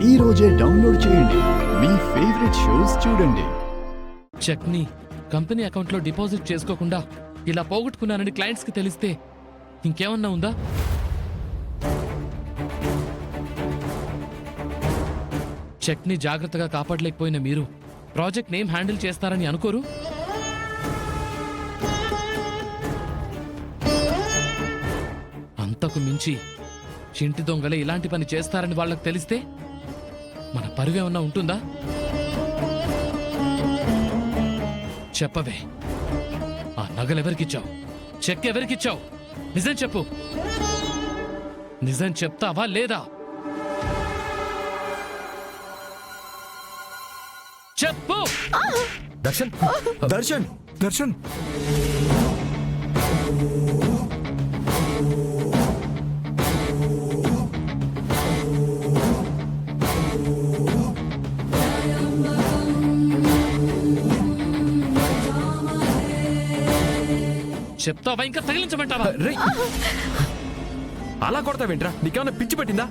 ఈ రోజే డౌన్లోడ్ చేయండి. మీ ఫేవరెట్ షోస్ చూడండి. చెక్ని కంపెనీ అకౌంట్లో డిపాజిట్ చేసుకోకుండా ఇలా పోగొట్టుకున్నానని క్లయింట్స్కి తెలిస్తే ఇంకేమన్నా ఉందా? చెక్ని జాగ్రత్తగా కాపాడలేకపోయిన మీరు ప్రాజెక్ట్ నేమ్ హ్యాండిల్ చేస్తారని అనుకోరు? అంతకు మించి చింటి దొంగలే ఇలాంటి పని చేస్తారని వాళ్ళకి తెలిస్తే మన పరువేమన్నా ఉంటుందా? చెప్పవే, ఆ నగలెవరికిచ్చావు? చెక్ ఎవరికిచ్చావు? నిజం చెప్పు. నిజం చెప్తావా లేదా? చెప్పు. దర్శన్ దర్శన్ దర్శన్ చెప్తావా ఇంకా తగిలించమంటావా? అలా కొడతావేంట్రా? నీకేమన్నా పిచ్చి పట్టిందా?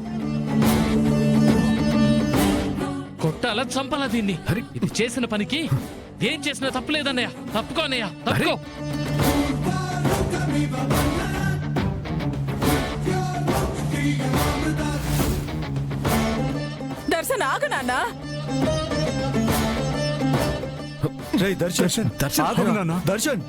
కొట్టాలా చంపాలా దీన్ని? ఇది చేసిన పనికి ఏం చేసినా తప్పులేదన్నయ్య. తప్పుకో అన్నయ్య, తప్పుకో. దర్శన్ ఆగు నాన్న. దర్శన్ దర్శన్ దర్శన్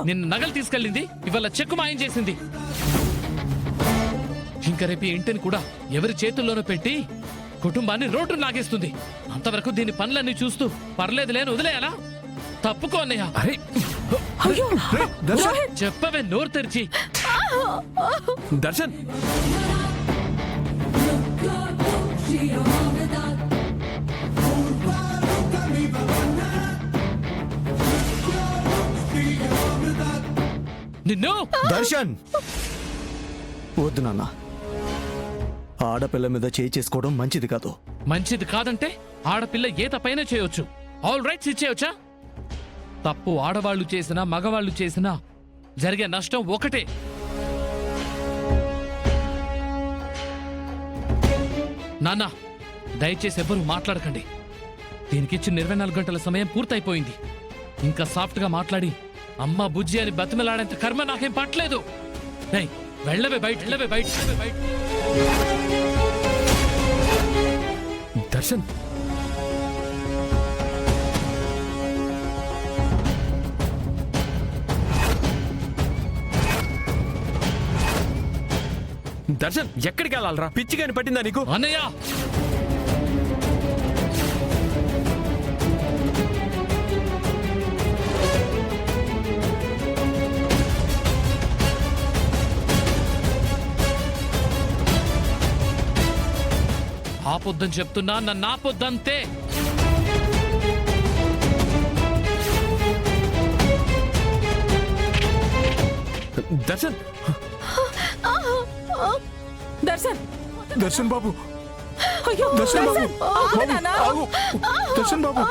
నిన్ను నగలు తీసుకెళ్ళింది, ఇవాళ చెక్కు మాయం చేసింది. ఇంకా రేపు ఇంటిని కూడా ఎవరి చేతుల్లోనూ పెట్టి కుటుంబాన్ని రోడ్డు లాగేస్తుంది. అంతవరకు దీని పనులన్నీ చూస్తూ పర్లేదు లేని వదిలేయాలా? తప్పుకో అన్నయ్య. చెప్పవే నోరు తెరిచి. దర్శన్ నిన్ను. దర్శన్ వద్దు నాన్న, ఆడపిల్ల మీద చేయి చేసుకోవడం మంచిది కాదు. మంచిది కాదంటే ఆడపిల్ల ఏ తప్పైనా చేయొచ్చు, ఆల్ రైట్స్ ఇచ్చేయొచ్చా? తప్పు ఆడవాళ్లు చేసినా మగవాళ్లు చేసినా జరిగే నష్టం ఒకటే. నాన్న, దయచేసి ఎవ్వరూ మాట్లాడకండి. దీనికిచ్చిన 24 గంటల సమయం పూర్తయిపోయింది. ఇంకా సాఫ్ట్గా మాట్లాడి అమ్మ బుజ్జి అని బతిమలాడేంత కర్మ నాకేం పట్టలేదు. వెళ్ళవే బయట, వెళ్ళవే బయట. దర్శన్ దర్శన్ ఎక్కడికి వెళ్ళాలరా? పిచ్చిగాని పట్టిందా నీకు? అన్నయ్య, ఆపొద్దని చెప్తున్నా, నన్ను ఆపొద్దంతే. దర్శన్ దర్శన్ దర్శన్ బాబు, అయ్యో దర్శన్ బాబు, ఆగు నాన్న. ఆగు. దర్శన్ బాబు.